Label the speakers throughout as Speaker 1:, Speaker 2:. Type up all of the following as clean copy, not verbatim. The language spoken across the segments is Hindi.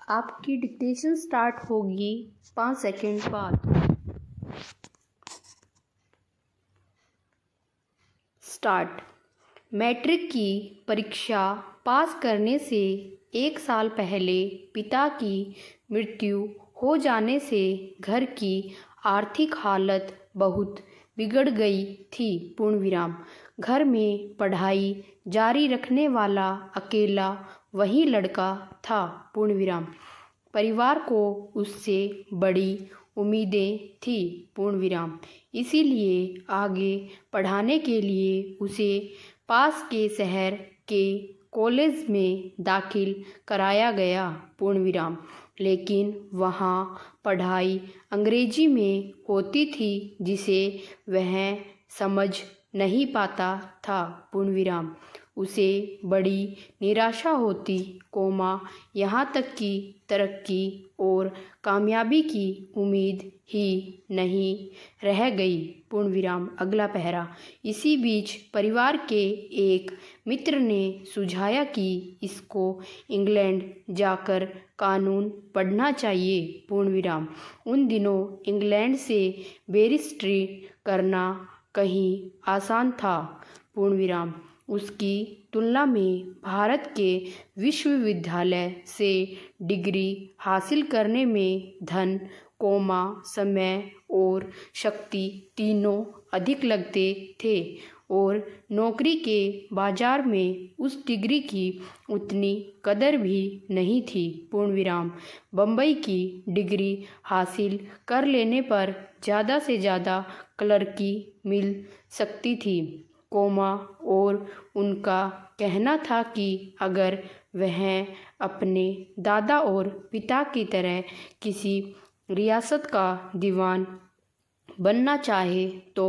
Speaker 1: आपकी डिक्टेशन स्टार्ट होगी 5 सेकंड बाद। स्टार्ट। मैट्रिक की परीक्षा पास करने से 1 साल पहले पिता की मृत्यु हो जाने से घर की आर्थिक हालत बहुत बिगड़ गई थी। पूर्णविराम। घर में पढ़ाई जारी रखने वाला अकेला वही लड़का था। पूर्णविराम। परिवार को उससे बड़ी उम्मीदें थी। पूर्णविराम। इसीलिए आगे पढ़ाने के लिए उसे पास के शहर के कॉलेज में दाखिल कराया गया। पूर्णविराम। लेकिन वहाँ पढ़ाई अंग्रेजी में होती थी जिसे वह समझ नहीं पाता था। पूर्णविराम। उसे बड़ी निराशा होती, यहाँ तक कि तरक्की और कामयाबी की उम्मीद ही नहीं रह गई। पूर्णविराम। अगला पैरा। इसी बीच परिवार के एक मित्र ने सुझाया कि इसको इंग्लैंड जाकर कानून पढ़ना चाहिए। पूर्णविराम। उन दिनों इंग्लैंड से बैरिस्ट्री करना कहीं आसान था। पूर्णविराम। उसकी तुलना में भारत के विश्वविद्यालय से डिग्री हासिल करने में धन, समय और शक्ति तीनों अधिक लगते थे और नौकरी के बाजार में उस डिग्री की उतनी कदर भी नहीं थी। पूर्णविराम। बम्बई की डिग्री हासिल कर लेने पर ज़्यादा से ज़्यादा क्लर्की मिल सकती थी, और उनका कहना था कि अगर वह अपने दादा और पिता की तरह किसी रियासत का दीवान बनना चाहे तो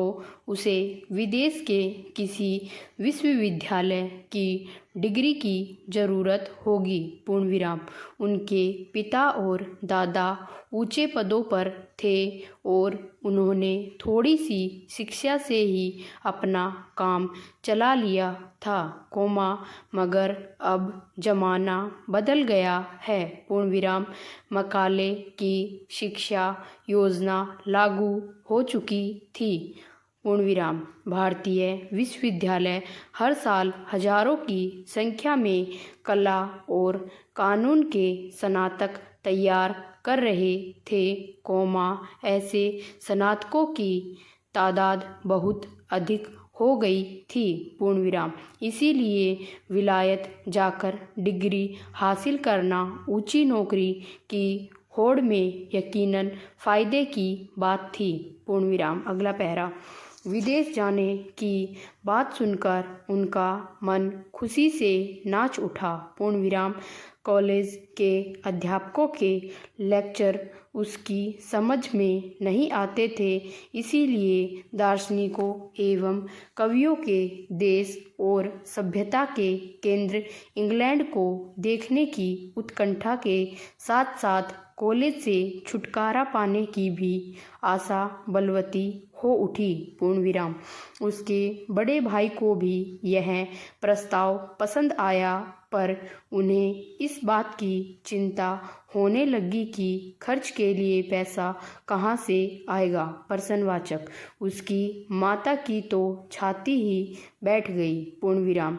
Speaker 1: उसे विदेश के किसी विश्वविद्यालय की डिग्री की ज़रूरत होगी। पूर्णविराम। उनके पिता और दादा ऊंचे पदों पर थे और उन्होंने थोड़ी सी शिक्षा से ही अपना काम चला लिया था, मगर अब जमाना बदल गया है। पूर्णविराम। मकाले की शिक्षा योजना लागू हो चुकी थी। पूर्णविराम। भारतीय विश्वविद्यालय हर साल हजारों की संख्या में कला और कानून के स्नातक तैयार कर रहे थे, ऐसे स्नातकों की तादाद बहुत अधिक हो गई थी। पूर्णविराम। इसीलिए विलायत जाकर डिग्री हासिल करना ऊंची नौकरी की होड़ में यकीनन फायदे की बात थी। पूर्णविराम। अगला पैरा। विदेश जाने की बात सुनकर उनका मन खुशी से नाच उठा। पूर्णविराम। कॉलेज के अध्यापकों के लेक्चर उसकी समझ में नहीं आते थे, इसीलिए दार्शनिकों एवं कवियों के देश और सभ्यता के केंद्र इंग्लैंड को देखने की उत्कंठा के साथ साथ कॉलेज से छुटकारा पाने की भी आशा बलवती हो उठी। पूर्णविराम। उसके बड़े भाई को भी यह प्रस्ताव पसंद आया, पर उन्हें इस बात की चिंता होने लगी कि खर्च के लिए पैसा कहाँ से आएगा। प्रश्नवाचक। उसकी माता की तो छाती ही बैठ गई। पूर्णविराम।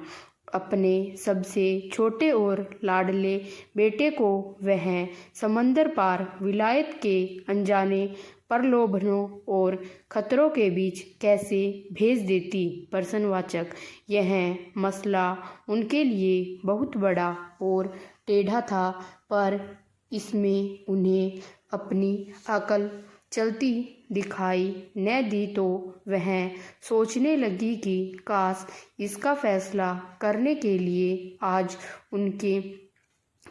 Speaker 1: अपने सबसे छोटे और लाडले बेटे को वह समंदर पार विलायत के अनजाने प्रलोभनों और खतरों के बीच कैसे भेज देती। प्रश्नवाचक। यह मसला उनके लिए बहुत बड़ा और टेढ़ा था, पर इसमें उन्हें अपनी अकल चलती दिखाई न दी तो वह सोचने लगी कि काश इसका फैसला करने के लिए आज उनके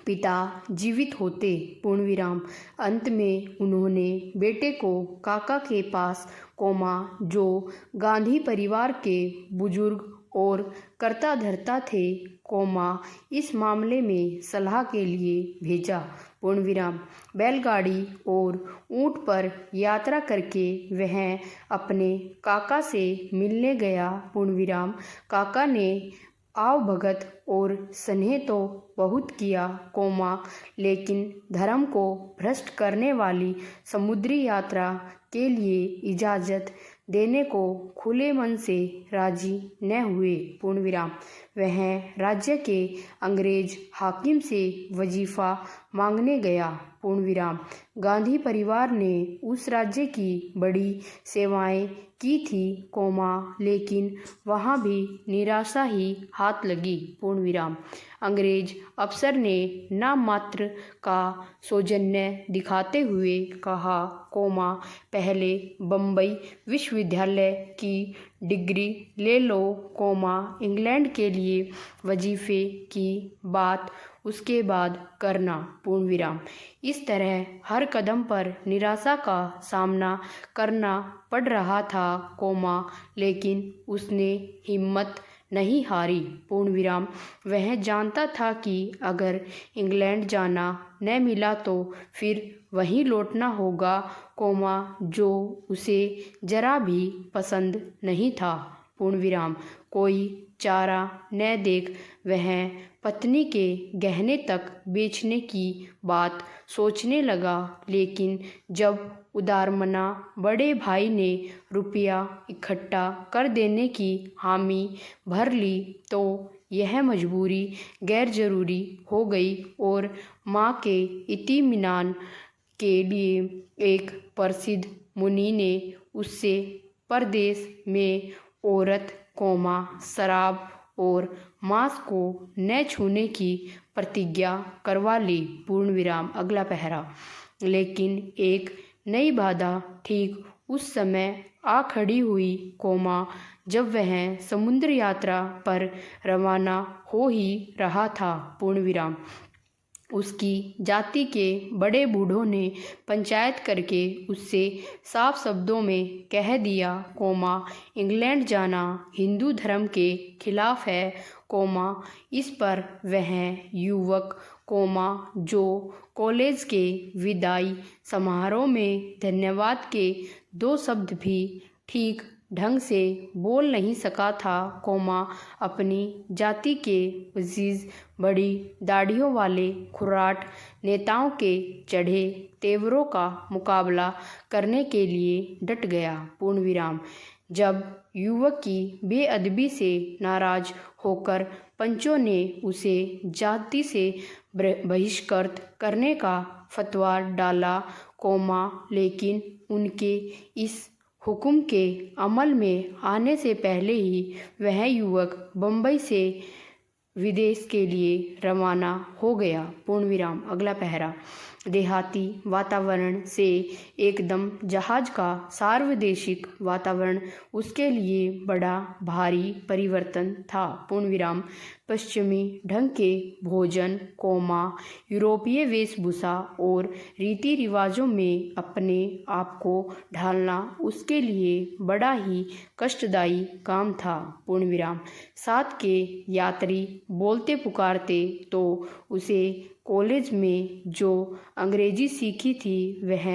Speaker 1: पिता जीवित होते। पूर्णविराम। अंत में उन्होंने बेटे को काका के पास, जो गांधी परिवार के बुजुर्ग और कर्ता धर्ता थे, इस मामले में सलाह के लिए भेजा। पूर्णविराम। बैलगाड़ी और ऊंट पर यात्रा करके वह अपने काका से मिलने गया। पूर्णविराम। काका ने आवभगत और स्नेह तो बहुत किया, लेकिन धर्म को भ्रष्ट करने वाली समुद्री यात्रा के लिए इजाज़त देने को खुले मन से राजी न हुए। वह राज्य के अंग्रेज हाकिम से वजीफ़ा मांगने गया। गांधी परिवार ने उस राज्य की बड़ी सेवाएं की थी, लेकिन वहाँ भी निराशा ही हाथ लगी। अंग्रेज अफसर ने नाम मात्र का सौजन्य दिखाते हुए कहा, पहले बम्बई विश्वविद्यालय की डिग्री ले लो, इंग्लैंड के लिए वजीफे की बात उसके बाद करना। इस तरह हर कदम पर निराशा का सामना करना पड़ रहा था, लेकिन उसने हिम्मत नहीं हारी। वह जानता था कि अगर इंग्लैंड जाना न मिला तो फिर वहीं लौटना होगा, जो उसे जरा भी पसंद नहीं था। कोई चारा न देख वह पत्नी के गहने तक बेचने की बात सोचने लगा, लेकिन जब उदारमना बड़े भाई ने रुपया इकट्ठा कर देने की हामी भर ली तो यह मजबूरी गैर ज़रूरी हो गई और माँ के इत्मीनान के लिए एक प्रसिद्ध मुनि ने उससे परदेश में औरत, शराब और मांस को न छूने की प्रतिज्ञा करवा ली। अगला पैरा। लेकिन एक नई बाधा ठीक उस समय आ खड़ी हुई, जब वह समुद्र यात्रा पर रवाना हो ही रहा था। उसकी जाति के बड़े बूढ़ों ने पंचायत करके उससे साफ शब्दों में कह दिया, इंग्लैंड जाना हिंदू धर्म के खिलाफ है, इस पर वह युवक, जो कॉलेज के विदाई समारोह में धन्यवाद के 2 शब्द भी ठीक ढंग से बोल नहीं सका था, अपनी जाति के अजीज बड़ी दाढ़ियों वाले खुर्राट नेताओं के चढ़े तेवरों का मुकाबला करने के लिए डट गया। जब युवक की बेअदबी से नाराज होकर पंचों ने उसे जाति से बहिष्कृत करने का फतवा डाला, लेकिन उनके इस हुक्म के अमल में आने से पहले ही वह युवक बम्बई से विदेश के लिए रवाना हो गया। अगला पैरा। देहाती वातावरण से एकदम जहाज का सार्वदेशिक वातावरण उसके लिए बड़ा भारी परिवर्तन था। पश्चिमी ढंग के भोजन, यूरोपीय वेशभूषा और रीति रिवाजों में अपने आप को ढालना उसके लिए बड़ा ही कष्टदायी काम था। साथ के यात्री बोलते पुकारते तो उसे कॉलेज में जो अंग्रेजी सीखी थी वह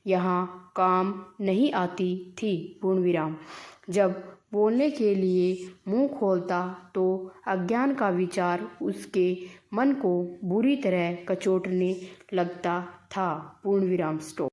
Speaker 1: यहाँ काम नहीं आती थी। जब बोलने के लिए मुंह खोलता तो अज्ञान का विचार उसके मन को बुरी तरह कचोटने लगता था। स्टॉप।